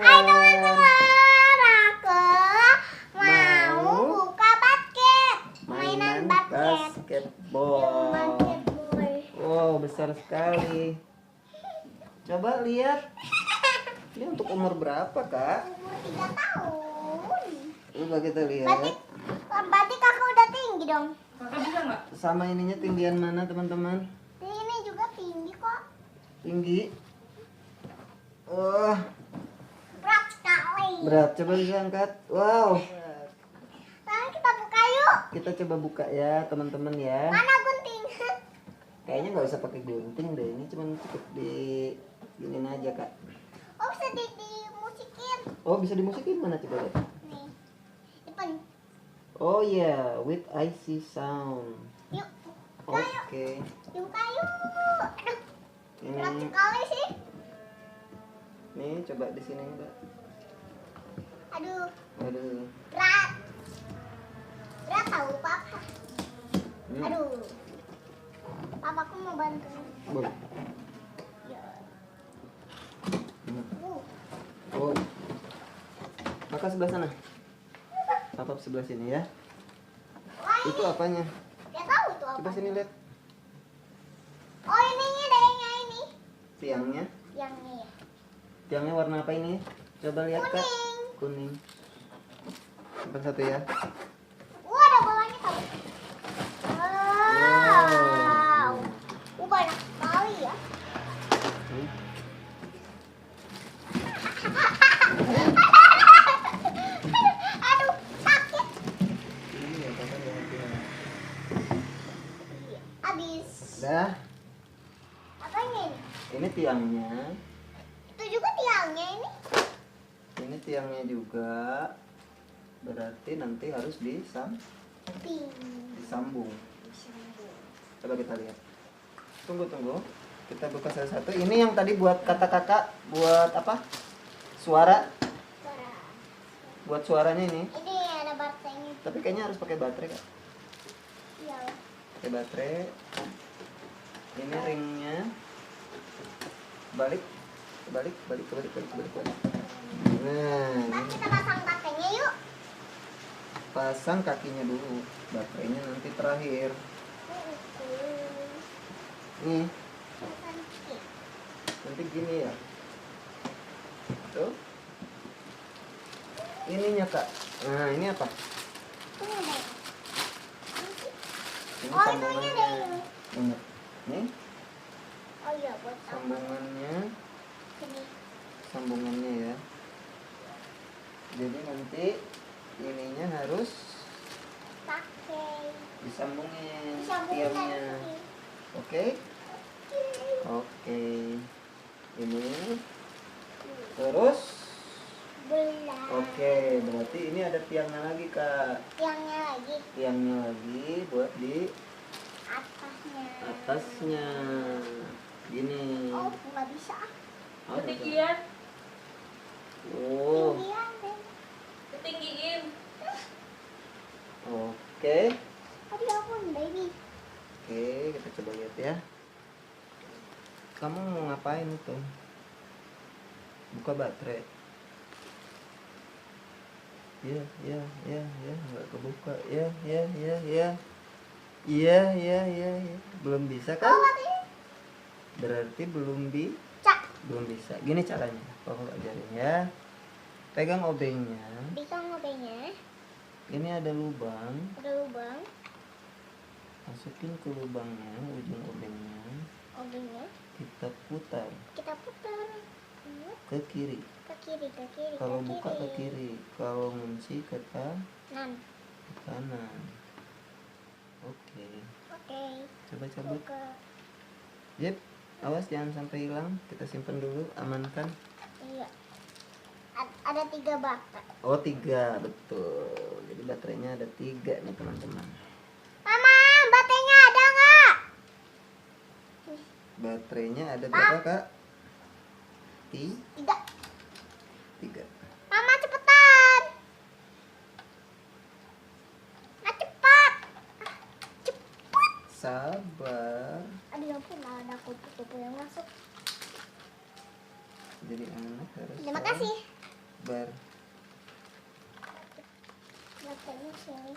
teman-teman, aku mau buka basket, mainan basketball. Wow, besar sekali. Coba lihat. Ini untuk umur berapa, Kak? Umur 3 tahun. Coba kita lihat. Berarti kakak udah tinggi dong. Kakak bisa nggak? Sama ininya tinggian mana, teman-teman? Ini juga tinggi kok. Tinggi. Wah, Berat sekali. berat. Coba diangkat. Wow. Sekarang kita buka yuk. Kita coba buka ya, teman-teman ya. Mana gunting? Kayaknya nggak usah pakai gunting deh. Ini cuma cukup di giniin aja, Kak. Oh, bisa dimusikin. Oh, bisa dimusikin mana coba lihat. Nih. Depan. Oh ya, with IC sound. Yuk. Oke. Buka yuk. Aduh, berat Ini sekali sih. nih coba di sini, Mbak. Aduh, Aduh. berat. Berat tahu papa. Hmm. Aduh. Papaku mau bantu. Boleh. Ya. Hmm. Uh. Oh. Maka sebelah sana. Papa sebelah sini ya. Wah, Itu apanya? dia tahu itu apa. Coba sini lihat. Oh, ininya dayanya ini. Tiangnya. Yang ini ya. Tiangnya warna apa ini? Coba lihat, Kak. Kuning. Kuning. Simpan satu ya. Ada bawahnya tahu. Wow. Banyak sekali ya. Hmm. Aduh, sakit. Ini apa kan ya? Habis. Dah. Apanya ini? Ini tiangnya. Itu juga tiangnya ini. Ini tiangnya juga. Berarti nanti harus Ping. disambung. Coba kita lihat. Tunggu. Kita buka satu-satu. Ini yang tadi buat kata kakak, buat apa? Suara. Suara. Buat suaranya ini. Ini ada baterainya. Tapi kayaknya harus pakai baterai, Kak. Iya. Pakai baterai. Ini ringnya. Balik. Nah, Nah, ini kita pasang baterainya yuk. pasang kakinya dulu. Baterainya nanti terakhir. Nih, nanti gini ya. Tuh. Ininya, Kak. Nah, ini apa? Ini ada. Ini Oh, itu ini ada sambungannya. ini. Nih, Oh iya, buat tambah sambungannya. sini. Ya. Jadi nanti ininya harus Pakai. disambungin Disambungin tiangnya. tadi. Oke? Oke. Ini terus. Belah. Oke, berarti ini ada tiangnya lagi, Kak. Tiangnya lagi buat di atasnya. Gini. Oh, nggak bisa. Oh, Ketinggian, Oh, Tinggian deh. ketinggiin. oke. Tadi aku baby. Oke, kita coba lihat ya. Kamu mau ngapain itu? Buka baterai. Ya, nggak kebuka. Ya. Iya. Belum bisa kan? Oh, mati. Berarti belum bisa. Gini caranya. Papa ajarin ya. Pegang obengnya. Bisa ngobengnya. Ini ada lubang. Ada lubang. Masukin ke lubangnya, ujung obengnya. Obengnya. Kita putar Kita putar. ke kiri. Ke kiri. Kalau buka ke kiri, kalau ngunci ke Nan. kanan. Oke. Oke. Coba cabut. Buka. Yep. Awas jangan sampai hilang. Kita simpan dulu, amankan. Iya. Ada 3 baterai. Oh, 3, betul. Jadi baterainya ada 3 nih, teman-teman. Mama, baterainya ada nggak? Baterainya ada berapa, Kak? 3. 3. Mama cepetan. Nah, cepat. Cepat. Sabar. Aduh, ya ampun, ada kupu-kupu yang masuk. Jadi anak harus Terima kasih. bar. Batanya sini.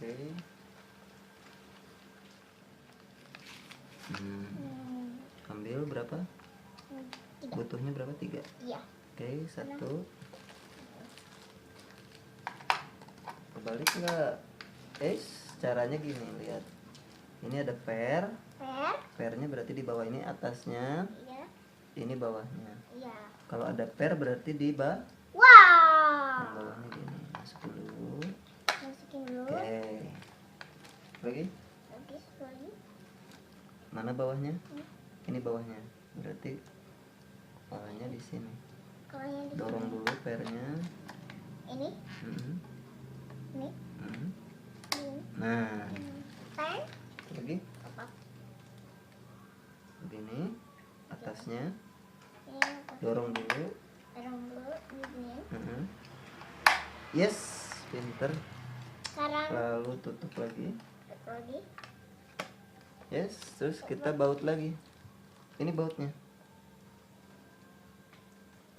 Oke. Ambil berapa? Tiga. Butuhnya berapa? 3. Iya. Oke, 1. Kebalik nggak? Caranya gini, lihat. Ini ada per. Per. Pernya berarti di bawah, ini atasnya, Iya. ini bawahnya. Iya. Kalau ada per berarti di bawah. Wow. Bawahnya gini. Masuk dulu. Masukin dulu. Oke. Lagi? Lagi. Mana bawahnya? Ini bawahnya. Berarti bawahnya di sini. Kalau yang di Dorong dulu pernya. ini, Mhm. ini, Mhm. ini. Nah, Per. lagi Apa? begini. Atasnya Ini apa? dorong dulu. Dorong dulu. Ini. Mhm. Yes, pinter. Sekarang Lalu tutup lagi. lagi. Yes, terus kita baut lagi. Ini bautnya.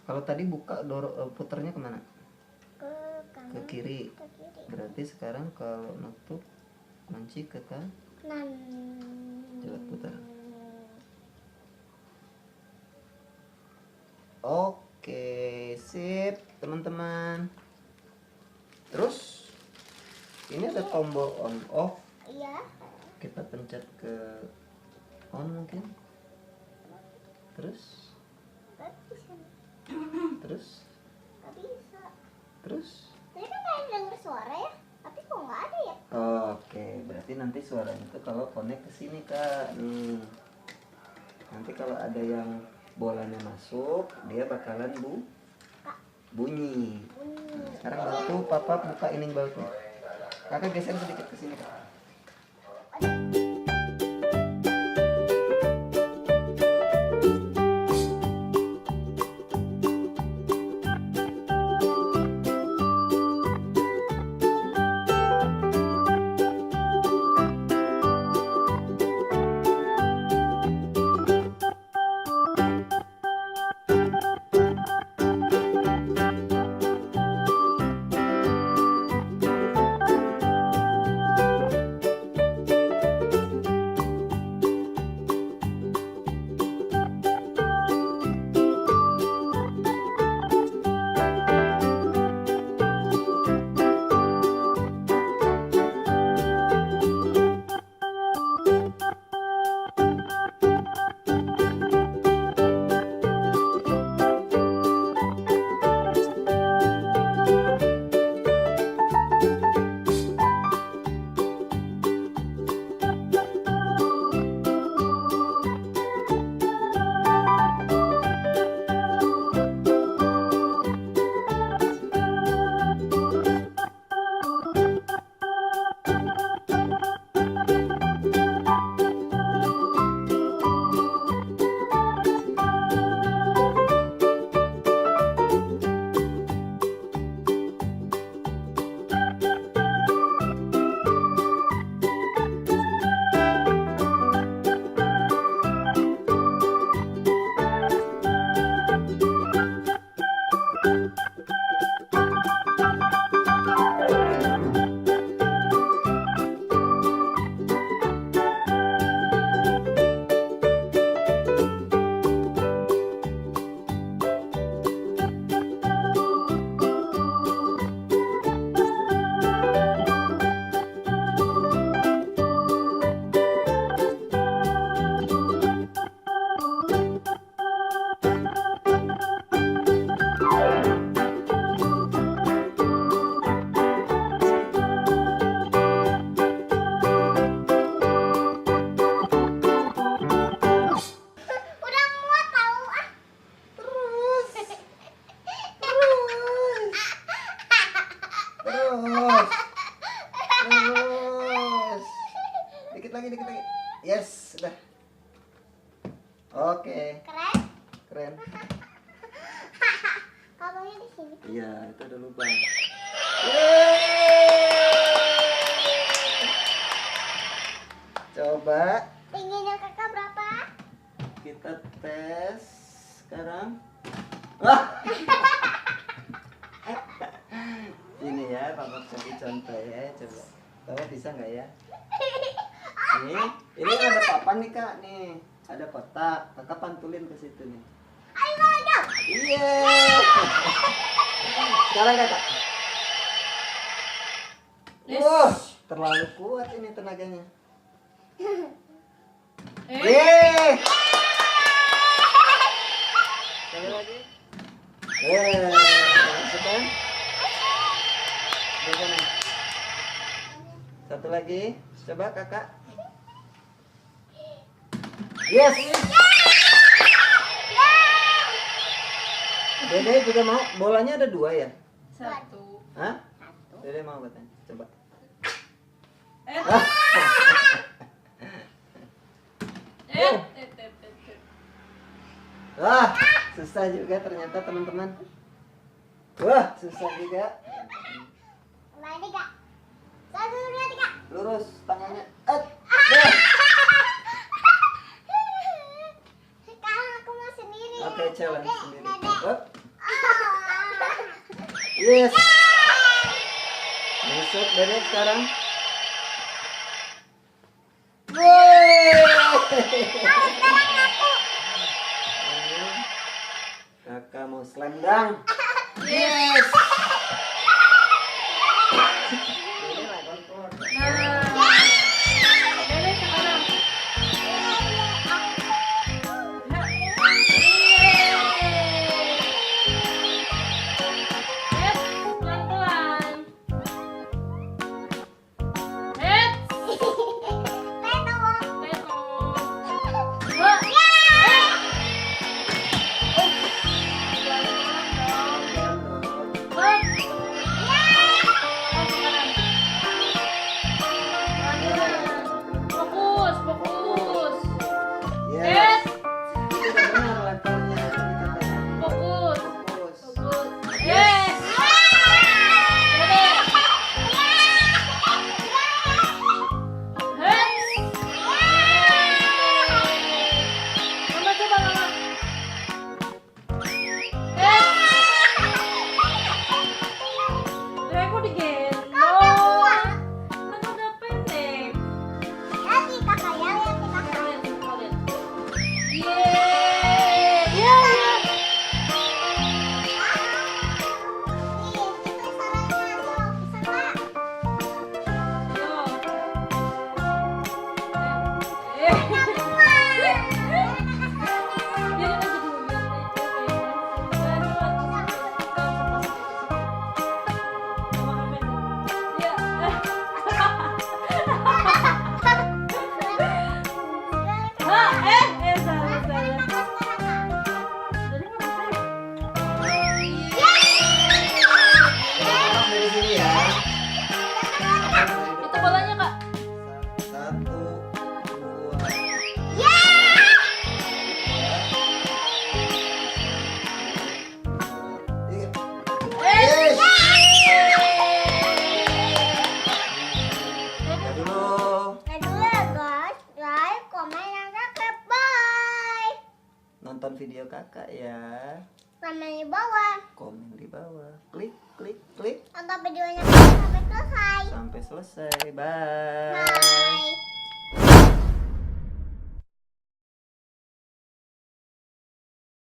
Kalau tadi buka puternya kemana? Ke kanan. Ke kiri. Ke kiri. Berarti sekarang kalau nutup kunci ke Kanan. Coba putar. Oke, sip teman-teman. Terus ini ada tombol on off. Iya. Kita pencet ke on mungkin. Terus Gak bisa. terus Gak bisa. terus. Tadi kan kayak denger suara ya. Tapi kok nggak ada ya? Oke, berarti nanti suaranya itu kalau connect ke sini Kak. Nih. Nanti kalau ada yang bolanya masuk, dia bakalan bunyi. Nah, sekarang bantu Papa buka ini bautnya. Kakak geser sedikit ke sini Kak. Yes, sudah. Oke, Keren. keren. Kabelnya di sini. Iya, itu ada lubang. Yeay! coba. Tingginya kakak berapa? Kita tes sekarang. Wah. Ini ya, Papa kasih contoh ya, coba. Papa bisa nggak ya? Ini ada papan nih kak, nih ada kotak. Kakak pantulin ke situ nih. Ayo kakak. Iya. Sekarang kakak. Wah, terlalu kuat ini tenaganya. Yeay. Sekali lagi. Masukkan. Di sana. Satu lagi. Coba kakak. Yes. Dede juga mau. Bolanya ada 2 ya? 1. Hah? Dede mau katanya. Coba. Wah, susah juga ternyata teman-teman. Wah, susah juga. Kembali kak. 1, 2, 3. Lurus tangannya. Sekarang aku mau sendiri. Oke, challenge sendiri. Dede. Up. Yes. Masuk Dede sekarang. Kakak mau slam dunk. Yes. Ini lah kontrol. Dede sekarang. Pelan-pelan. Fokus, fokus. Yes. Tidak benar levelnya. Fokus. Fokus. Fokus. Yes. Dede. Mama coba mama. Dede kok digendong? Kan udah pendek. Lihat kakak ya, lihat kakak. Kau lihat. Yeay. Iya, iya. Itu sarannya tuh, bisa nggak? Lepas dari sini ya. Itu bolanya kak. 1, 2, tiga. Yes. Ya dulu. Nah dulu ya guys, like, komen, dan subscribe. Bye. Nonton video kakak ya. Komen di bawah. Komen di bawah. Klik, klik, klik. Nonton videonya sampai selesai. Sampai selesai. Bye. Bye.